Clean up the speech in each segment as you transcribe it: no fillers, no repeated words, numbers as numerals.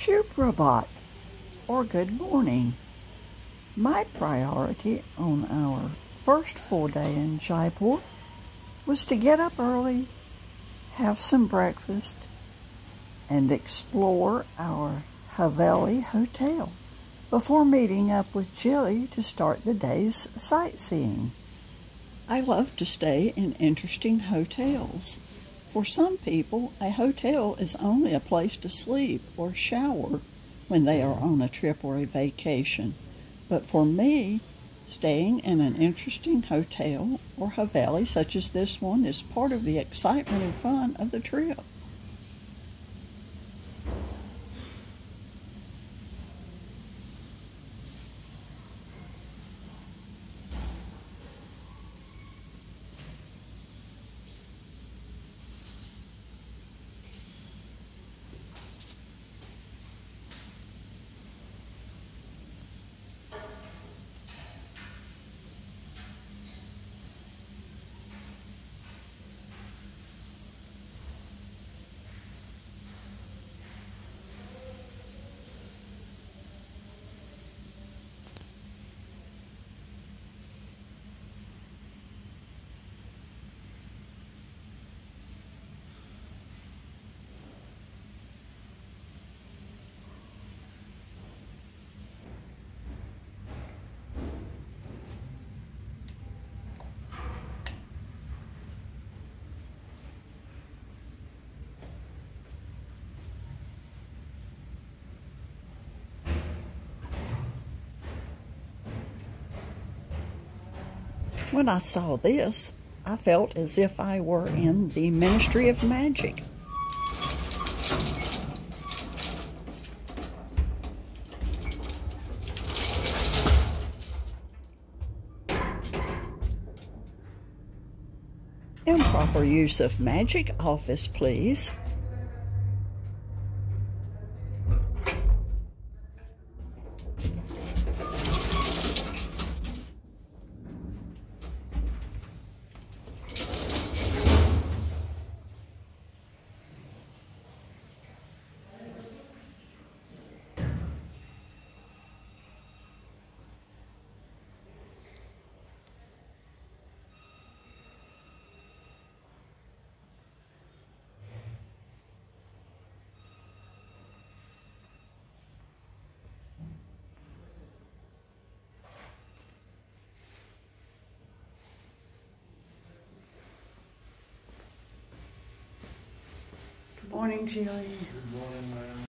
Shuprabhat, or good morning. My priority on our first full day in Jaipur was to get up early, have some breakfast, and explore our Haveli hotel before meeting up with Jilly to start the day's sightseeing. I love to stay in interesting hotels. For some people, a hotel is only a place to sleep or shower when they are on a trip or a vacation. But for me, staying in an interesting hotel or Haveli such as this one is part of the excitement and fun of the trip. When I saw this, I felt as if I were in the Ministry of Magic. Improper use of magic office, please. Good morning, Jilly. Good morning, ma'am.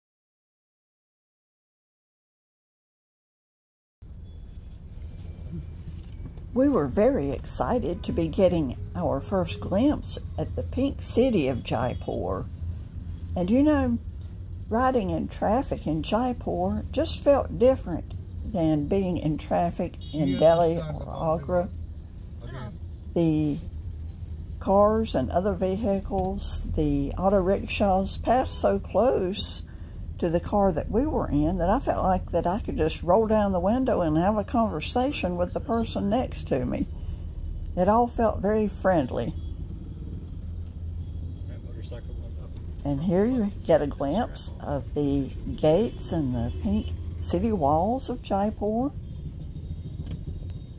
We were very excited to be getting our first glimpse at the pink city of Jaipur. And you know, riding in traffic in Jaipur just felt different than being in traffic in Delhi or Agra. The cars and other vehicles, the auto rickshaws passed so close to the car that we were in that I felt like that I could just roll down the window and have a conversation with the person next to me. It all felt very friendly. And here you get a glimpse of the gates and the pink city walls of Jaipur.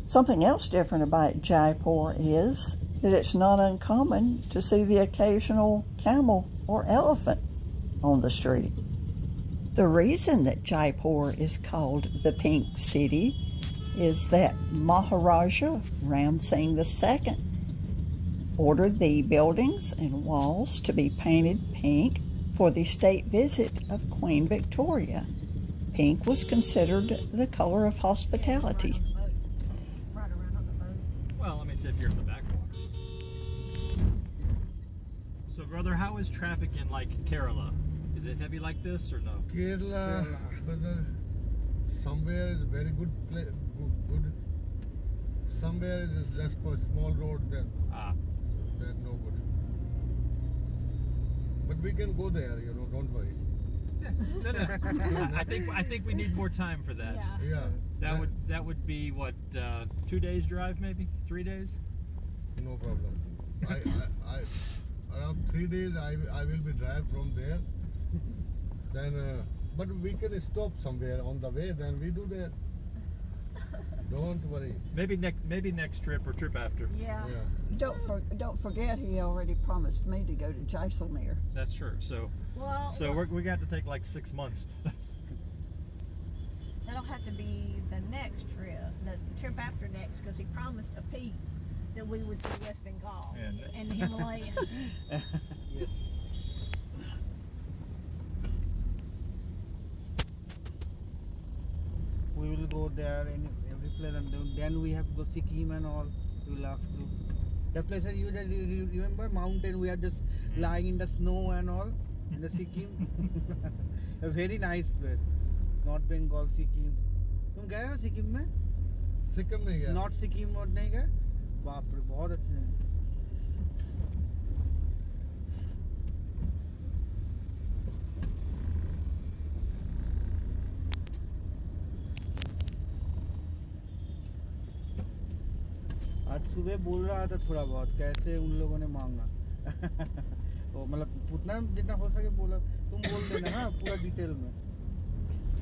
Something else different about Jaipur is that it's not uncommon to see the occasional camel or elephant on the street. The reason that Jaipur is called the Pink City is that Maharaja Ram Singh II ordered the buildings and walls to be painted pink for the state visit of Queen Victoria. Pink was considered the color of hospitality. Well, I mean, if you're in the backwater. So, brother, how is traffic in, like, Kerala? Is it heavy like this or no? Kerala. Somewhere is very good place, good. Somewhere is just for small road, then no good. But we can go there, you know. Don't worry. Yeah. No. I think we need more time for that. Yeah. That would be what 2 days drive, maybe 3 days. No problem. I around 3 days I will be drive from there. Then But we can stop somewhere on the way, then we do that. Don't worry. Maybe next trip or trip after. Yeah. Don't forget, he already promised me to go to Jaisalmer. That's true. So, we got to take like 6 months. That'll have to be the next trip, the trip after next, because he promised a Pete that we would see West Bengal and the Himalayas. Yes. We will go there in every place, and then we have to go Sikkim and all. We will have to. The places you remember, mountain. We are just lying in the snow and all in the Sikkim. A very nice place. North Bengal, Sikkim. तुम गए हो सिक्किम में? सिक्किम नहीं गया. Not Sikkim और नहीं गए? बाप रे बहुत अच्छे हैं. आज सुबह बोल रहा था थोड़ा बहुत कैसे उन लोगों ने मांगा. वो मतलब उतना जितना हो सके बोला. तुम बोल देना हाँ पूरा डिटेल में.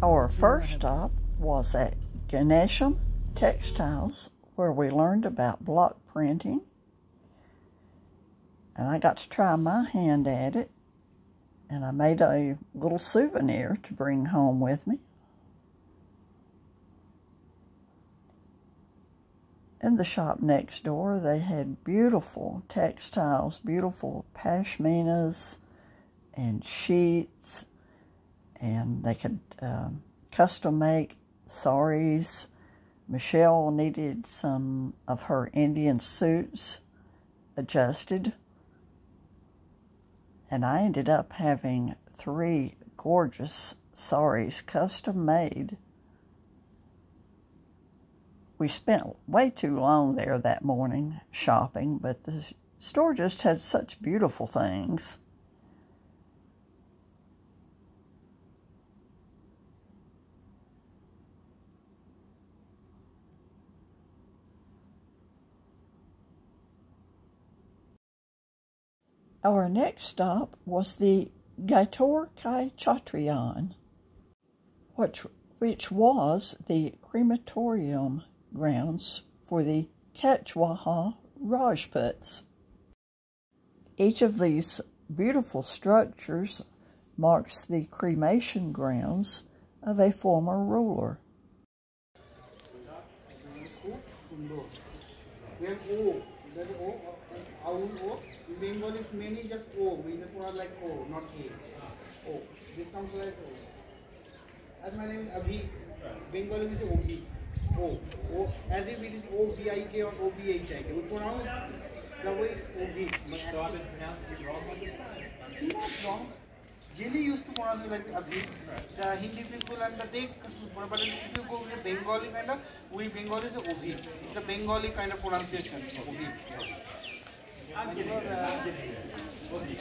Our first stop was at Ganesham Textiles, where we learned about block printing, and I got to try my hand at it, and I made a little souvenir to bring home with me. In the shop next door, they had beautiful textiles, beautiful pashminas and sheets, and they could custom make saris. Michelle needed some of her Indian suits adjusted, and I ended up having 3 gorgeous saris custom made. We spent way too long there that morning shopping, but the store just had such beautiful things. Our next stop was the Gatore Ki Chhatriyan, which was the crematorium grounds for the Kachwaha Rajputs. Each of these beautiful structures marks the cremation grounds of a former ruler. In Bengali is mainly just O. We have like O, not A. O. This comes like O. As my name is Abhi, Bengali is Obi. O. O. As if it is O-V-I-K or O-B-H-I-K. We pronounce the way it's Obi. So I've been pronouncing it wrong all this time. Not wrong. Jilly used to pronounce it like Abhi. The Hindi people and the they, but if you go with the Bengali kind of, we Bengali is Obi. It's a Bengali kind of pronunciation. Obi. I'm getting there. Okay.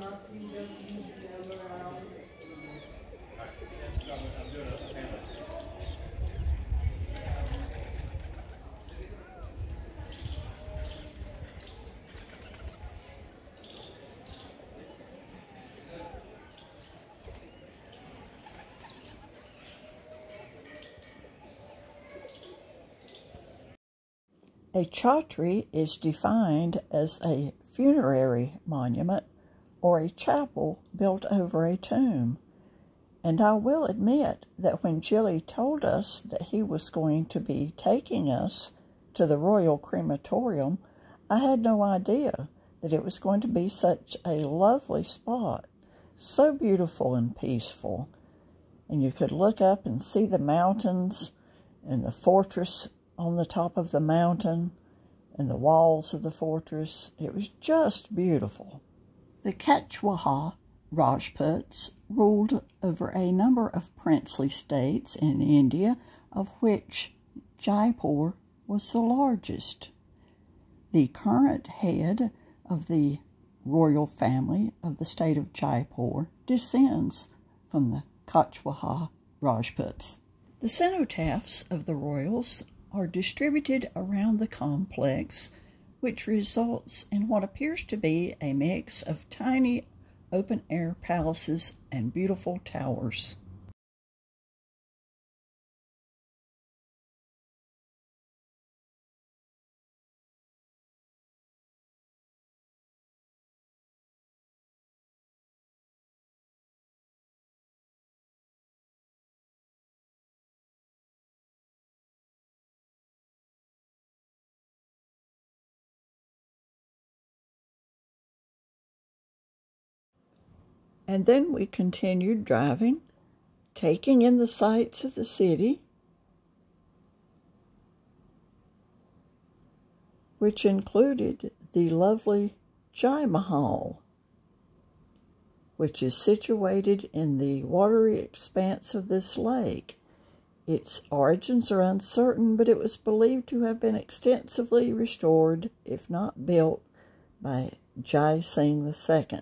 Nothing that you ever around. A chhatri is defined as a funerary monument or a chapel built over a tomb. And I will admit that when Jilly told us that he was going to be taking us to the Royal Crematorium, I had no idea that it was going to be such a lovely spot, so beautiful and peaceful. and you could look up and see the mountains and the fortress on the top of the mountain and the walls of the fortress. It was just beautiful. The Kachwaha Rajputs ruled over a number of princely states in India, of which Jaipur was the largest. The current head of the royal family of the state of Jaipur descends from the Kachwaha Rajputs. The cenotaphs of the royals are distributed around the complex, which results in what appears to be a mix of tiny open-air palaces and beautiful towers. And then we continued driving, taking in the sights of the city, which included the lovely Jai Mahal, which is situated in the watery expanse of this lake. Its origins are uncertain, but it was believed to have been extensively restored, if not built, by Jai Singh II.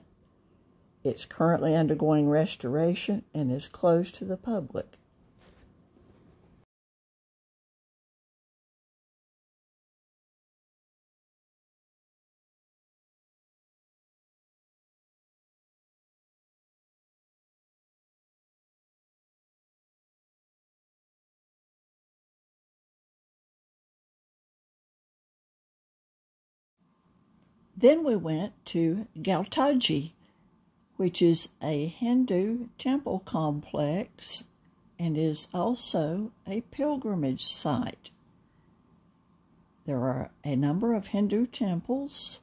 It's currently undergoing restoration and is closed to the public. Then we went to Gatore, which is a Hindu temple complex and is also a pilgrimage site. There are a number of Hindu temples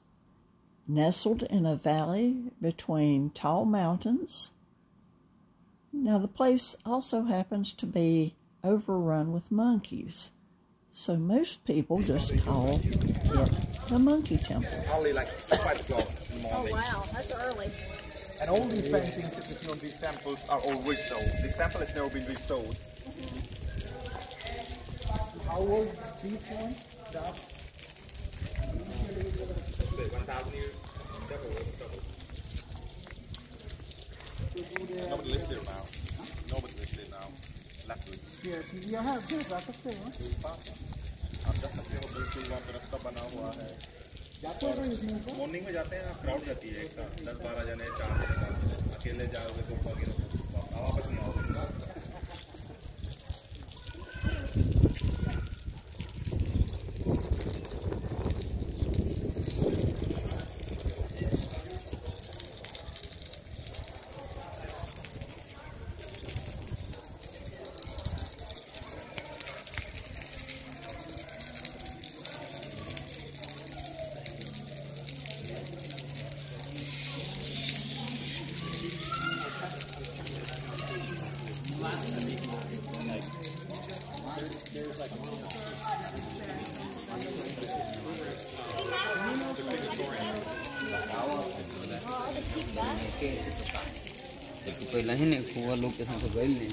nestled in a valley between tall mountains. Now, the place also happens to be overrun with monkeys, so most people just call it the Monkey Temple. Only like 5 o'clock in the morning. Oh wow, that's early. And all these paintings that you see on these temples are all restored. This temple has never been restored. How was this one? Say 1,000 years. Double. Nobody lives here now. Nobody lives here now. Left. Yes, you have this. That's a thing. अब जब तक वो बिल्कुल वहाँ पे रास्ता बना हुआ है मॉर्निंग में जाते हैं क्राउड जाती है एक साथ 10-12 जने 4 जने अकेले जाओगे तो वापस नहीं आओगे पहिला ही नहीं खुआ लोग के साथ गए नहीं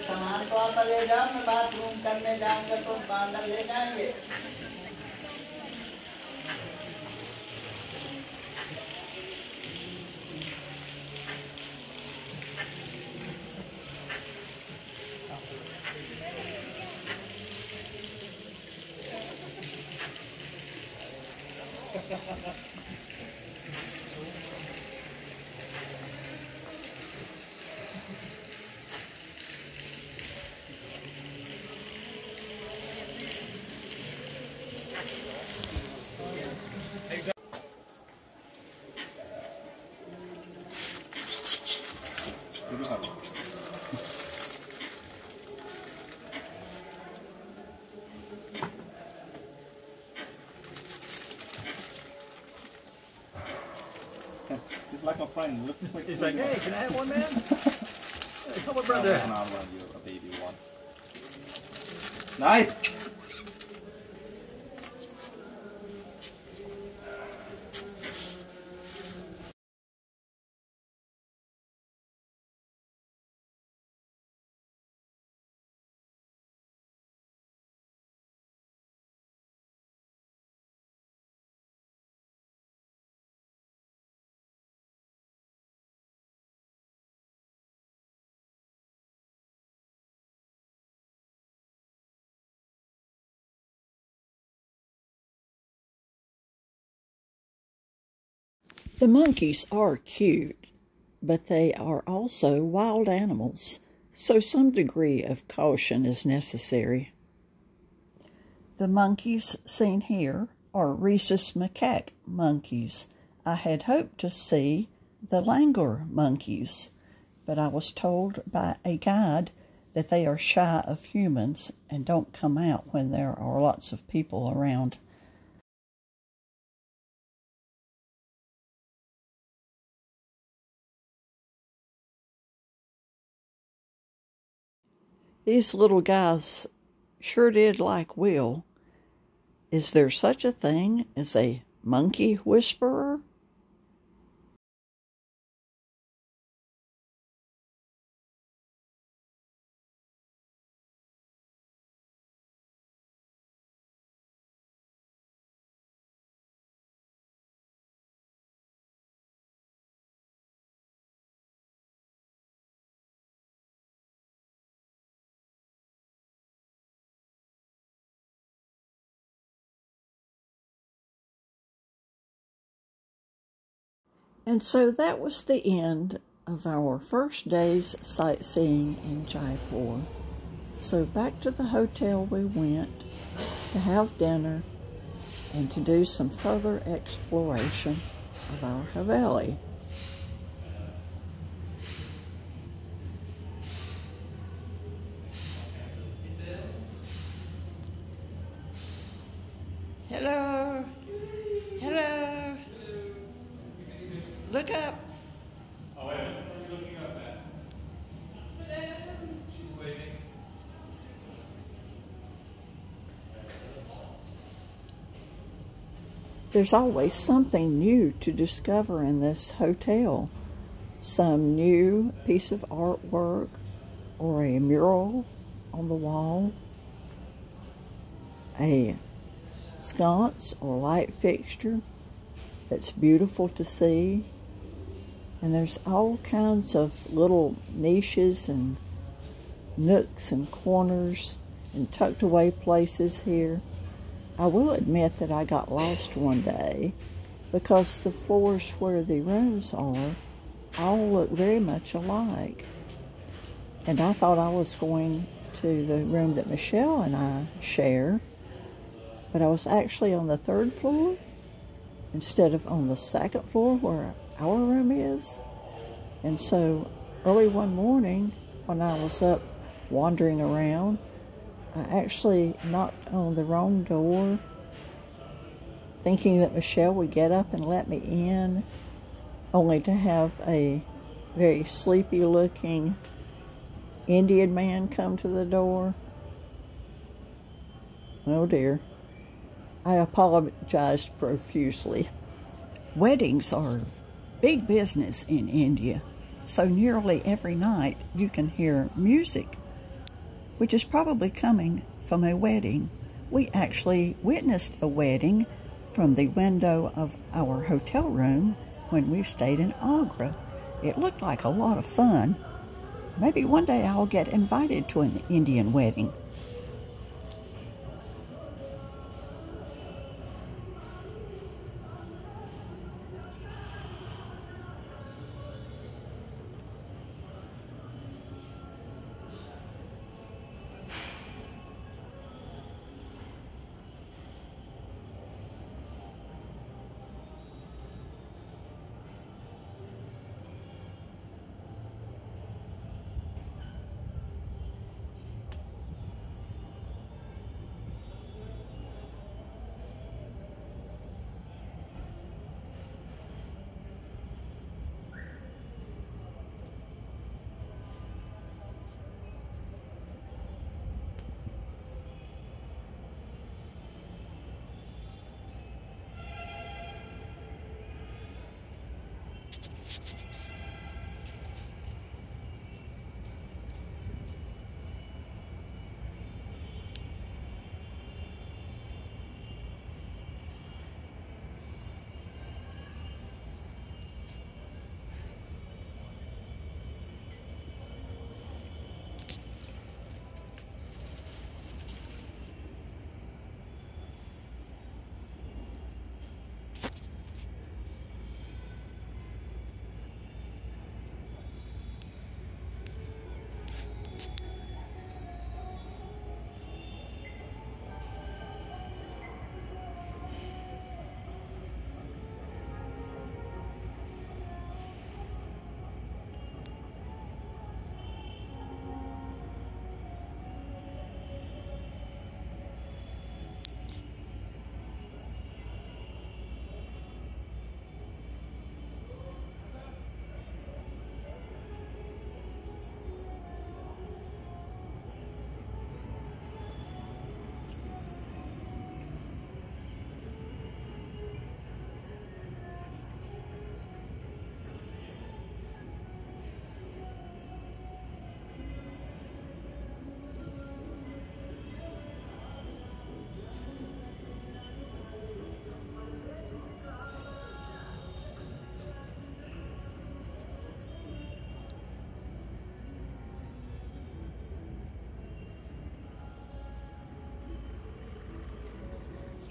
सामान को आप ले जाओ, मैं बाथरूम करने जाऊंगा तो अंदर ले जाएंगे। He's like a friend. He's like, hey, can I have one, man? Hey, come on, brother. I'll run you a baby one. Nice. The monkeys are cute, but they are also wild animals, so some degree of caution is necessary. The monkeys seen here are rhesus macaque monkeys. I had hoped to see the langur monkeys, but I was told by a guide that they are shy of humans and don't come out when there are lots of people around. These little guys sure did like Will. Is there such a thing as a monkey whisperer? And so that was the end of our first day's sightseeing in Jaipur. So back to the hotel we went to have dinner and to do some further exploration of our Haveli. Hello. Hello. Look up. Oh, wait a minute. What are you looking up at? She's waving. There's always something new to discover in this hotel. Some new piece of artwork or a mural on the wall, a sconce or light fixture that's beautiful to see. And there's all kinds of little niches and nooks and corners and tucked away places here. I will admit that I got lost one day because the floors where the rooms are all look very much alike. And I thought I was going to the room that Michelle and I share, but I was actually on the 3rd floor instead of on the 2nd floor where our room is. And so early one morning when I was up wandering around, I actually knocked on the wrong door, thinking that Michelle would get up and let me in, only to have a very sleepy-looking Indian man come to the door. Oh dear. I apologized profusely. Weddings are big business in India, so nearly every night you can hear music, which is probably coming from a wedding. We actually witnessed a wedding from the window of our hotel room when we stayed in Agra. It looked like a lot of fun. Maybe one day I'll get invited to an Indian wedding.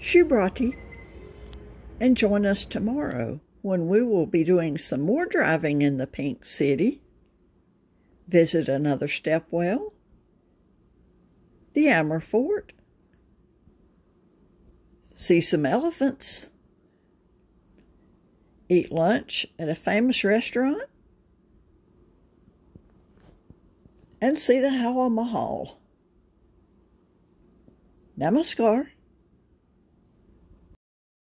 Shubrati, and join us tomorrow when we will be doing some more driving in the Pink City, visit another stepwell, the Amber Fort, see some elephants, eat lunch at a famous restaurant, and see the Hawa Mahal. Namaskar.